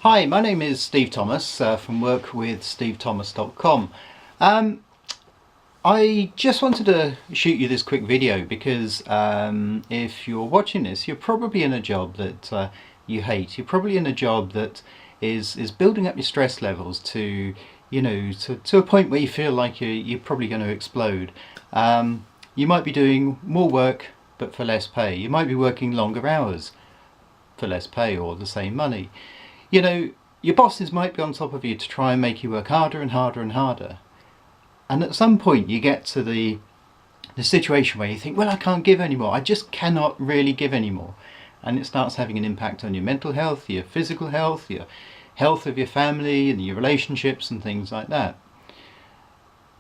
Hi, my name is Steve Thomas from workwithstevethomas.com. Um, I just wanted to shoot you this quick video because if you're watching this, you're probably in a job that you hate. You're probably in a job that is building up your stress levels to, to a point where you feel like you're probably going to explode. You might be doing more work but for less pay. You might be working longer hours for less pay or the same money. Your bosses might be on top of you to try and make you work harder and harder and harder. And at some point you get to the situation where you think, well, I can't give anymore. I just cannot really give anymore. And it starts having an impact on your mental health, your physical health, your health of your family and your relationships and things like that.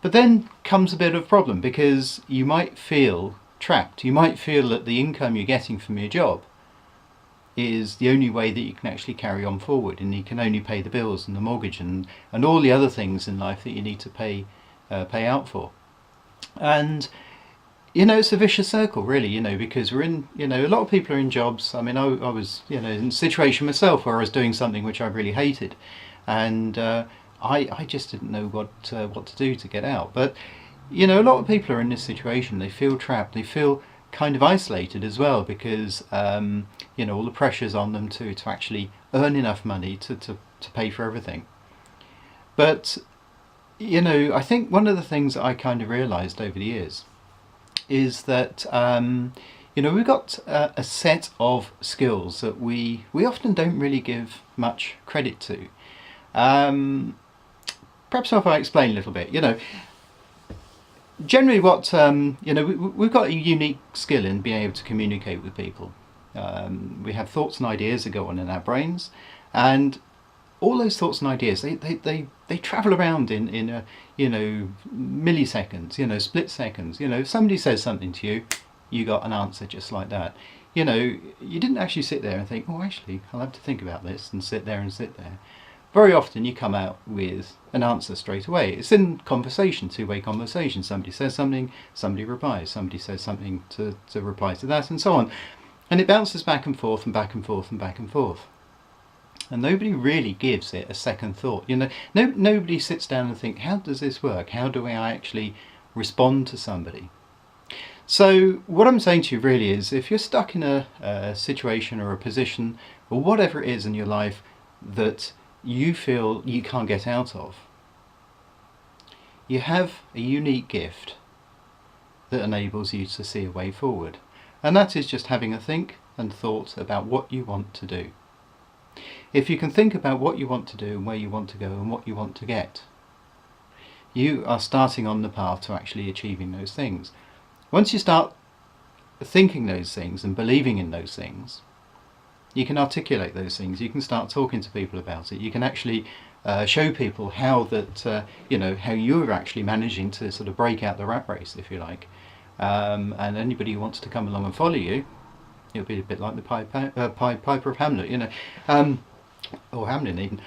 But then comes a bit of a problem because you might feel trapped. You might feel that the income you're getting from your job is the only way that you can actually carry on forward, and you can only pay the bills and the mortgage and all the other things in life that you need to pay out for. And it's a vicious circle really, because we're in, a lot of people are in jobs. I mean, I was in a situation myself where I was doing something which I really hated, and I just didn't know what to do to get out. But a lot of people are in this situation. They feel trapped, they feel kind of isolated as well, because all the pressures on them to actually earn enough money to pay for everything. But I think one of the things that I kind of realized over the years is that we've got a set of skills that we often don't really give much credit to. Perhaps if I explain a little bit. Generally what we've got a unique skill in being able to communicate with people. We have thoughts and ideas that go on in our brains, and all those thoughts and ideas they travel around in milliseconds, split seconds. If somebody says something to you, you got an answer just like that. You didn't actually sit there and think, oh, actually I'll have to think about this, and sit there. Very often you come out with an answer straight away. It's in conversation, two-way conversation. Somebody says something, somebody replies, somebody says something to reply to that, and so on. And it bounces back and forth and back and forth and back and forth. And nobody really gives it a second thought. Nobody sits down and thinks, how does this work? How do I actually respond to somebody? So what I'm saying to you really is, if you're stuck in a situation or a position or whatever it is in your life that you feel you can't get out of, you have a unique gift that enables you to see a way forward, and that is just having a think and thought about what you want to do. If you can think about what you want to do and where you want to go and what you want to get, you are starting on the path to actually achieving those things. Once you start thinking those things and believing in those things, you can articulate those things. You can start talking to people about it. You can actually show people how that how you're actually managing to sort of break out the rat race, if you like. And anybody who wants to come along and follow you, it'll be a bit like the Piper of Hamlet, or Hamlin even.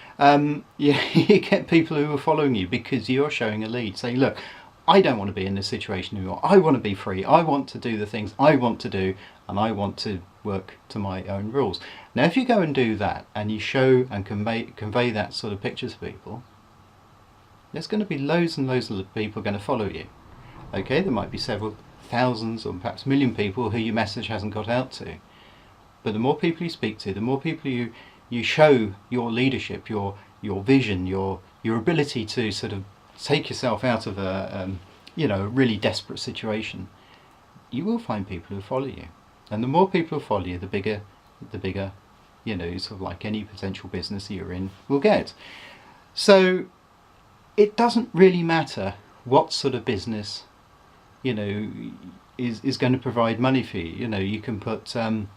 You get people who are following you because you're showing a lead, saying, look, I don't want to be in this situation anymore. I want to be free. I want to do the things I want to do, and I want to work to my own rules. Now, if you go and do that, and you show and convey that sort of picture to people, there's going to be loads and loads of people going to follow you. Okay, there might be several thousands or perhaps a million people who your message hasn't got out to. But the more people you speak to, the more people you show your leadership, your vision, your ability to sort of take yourself out of a really desperate situation, you will find people who follow you. And the more people who follow you, the bigger sort of like any potential business that you're in will get. So it doesn't really matter what sort of business is going to provide money for you. You can put the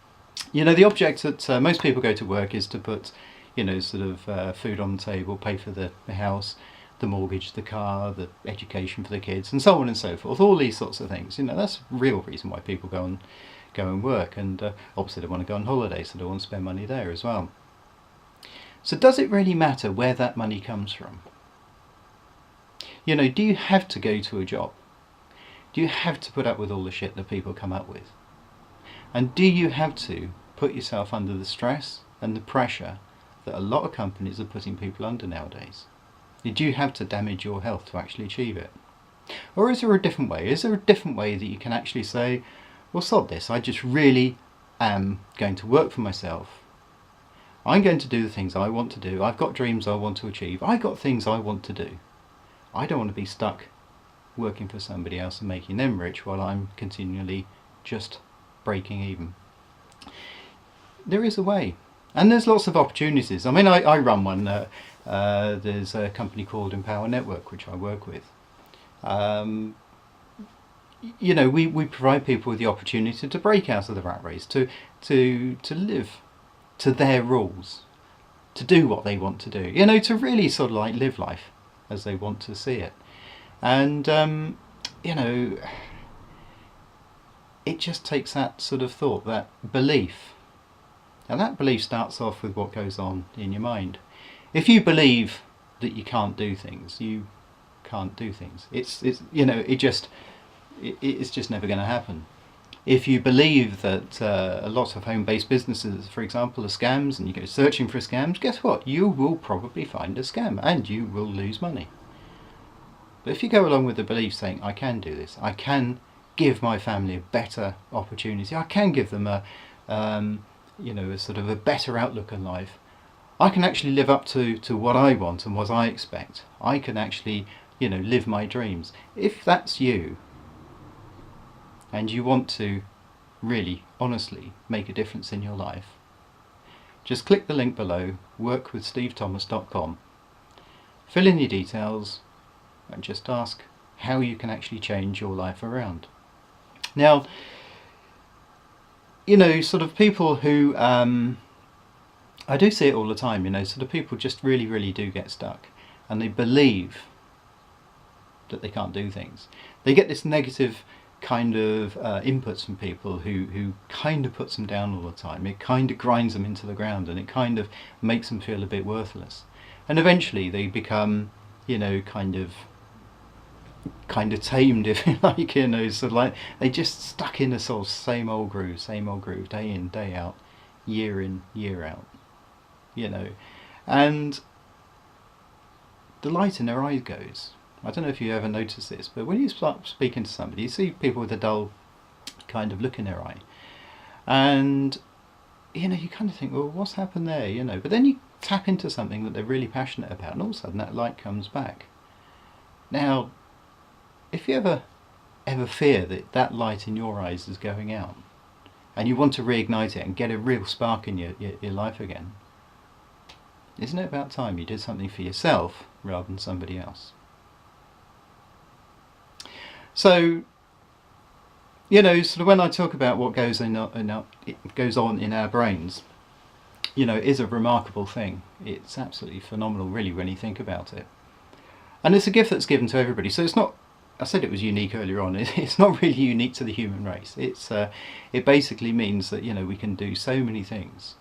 object that most people go to work is to put sort of food on the table, pay for the house, the mortgage, the car, the education for the kids, and so on and so forth. All these sorts of things. That's the real reason why people go and work. And obviously they want to go on holiday, so they want to spend money there as well. So does it really matter where that money comes from? Do you have to go to a job? Do you have to put up with all the shit that people come up with? And do you have to put yourself under the stress and the pressure that a lot of companies are putting people under nowadays. Did you have to damage your health to actually achieve it? Or is there a different way? Is there a different way that you can actually say, well, sod this, I just really am going to work for myself. I'm going to do the things I want to do. I've got dreams I want to achieve. I've got things I want to do. I don't want to be stuck working for somebody else and making them rich while I'm continually just breaking even. There is a way. And there's lots of opportunities. I mean, I run one. There's a company called Empower Network, which I work with. You know, we provide people with the opportunity to break out of the rat race, to live to their rules, to do what they want to do, you know, to really sort of like live life as they want to see it. And you know, it just takes that sort of thought, that belief, and that belief starts off with what goes on in your mind. If you believe that you can't do things, you can't do things. It's you know, it's just never going to happen. If you believe that a lot of home-based businesses, for example, are scams, and you go searching for scams, guess what? You will probably find a scam and you will lose money. But if you go along with the belief saying, I can do this, I can give my family a better opportunity, I can give them a you know, a sort of a better outlook on life, I can actually live up to what I want and what I expect. I can actually, you know, live my dreams. If that's you, and you want to really, honestly make a difference in your life, just click the link below, workwithstevethomas.com, fill in your details, and just ask how you can actually change your life around. Now, you know, sort of people who, I do see it all the time, you know, sort of people just really do get stuck, and they believe that they can't do things. They get this negative kind of inputs from people who kind of puts them down all the time. It kind of grinds them into the ground, and it kind of makes them feel a bit worthless. And eventually they become, you know, kind of tamed, if you like, you know, sort of like they just stuck in a sort of same old groove, day in, day out, year in, year out, you know. And the light in their eyes goes. I don't know if you ever notice this, but when you start speaking to somebody, you see people with a dull kind of look in their eye, and you know, you kind of think, well, what's happened there, you know? But then you tap into something that they're really passionate about, and all of a sudden that light comes back. Now, if you ever fear that that light in your eyes is going out, and you want to reignite it and get a real spark in your life again, isn't it about time you did something for yourself rather than somebody else? So, you know, sort of when I talk about what goes on in our brains, you know, it is a remarkable thing. It's absolutely phenomenal, really, when you think about it. And it's a gift that's given to everybody. So it's not, I said it was unique earlier on, it's not really unique to the human race. It's it basically means that, you know, we can do so many things,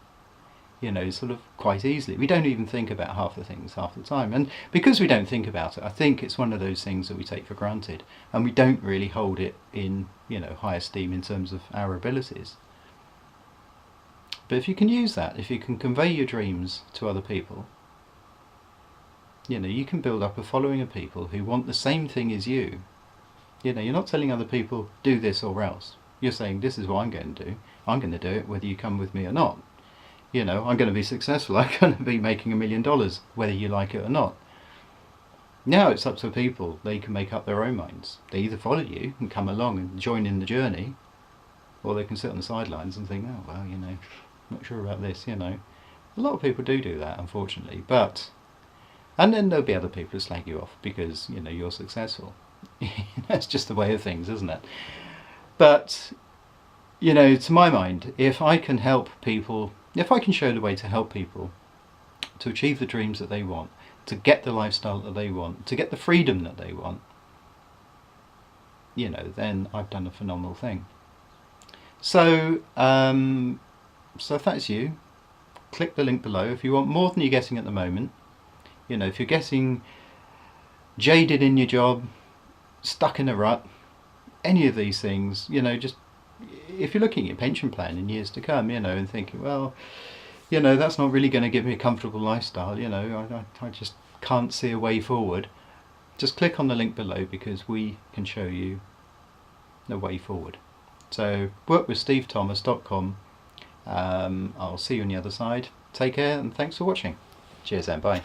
you know, sort of quite easily. We don't even think about half the things half the time. And because we don't think about it, I think it's one of those things that we take for granted, and we don't really hold it in, you know, high esteem in terms of our abilities. But if you can use that, if you can convey your dreams to other people, you know, you can build up a following of people who want the same thing as you. You know, you're not telling other people, do this or else. You're saying, this is what I'm going to do. I'm going to do it whether you come with me or not. You know, I'm going to be successful. I'm going to be making $1 million, whether you like it or not. Now it's up to people. They can make up their own minds. They either follow you and come along and join in the journey, or they can sit on the sidelines and think, oh, well, you know, not sure about this, you know. A lot of people do that, unfortunately. But, and then there'll be other people who slag you off because, you know, you're successful. That's just the way of things, isn't it? But, you know, to my mind, if I can help people, if I can show the way to help people to achieve the dreams that they want, to get the lifestyle that they want, to get the freedom that they want, you know, then I've done a phenomenal thing. So, so if that's you, click the link below. If you want more than you're getting at the moment, you know, if you're getting jaded in your job, stuck in a rut, any of these things, you know, just if you're looking at your pension plan in years to come, you know, and thinking, well, you know, that's not really going to give me a comfortable lifestyle. You know, I just can't see a way forward. Just click on the link below because we can show you the way forward. So workwithstevethomas.com. I'll see you on the other side. Take care and thanks for watching. Cheers and bye.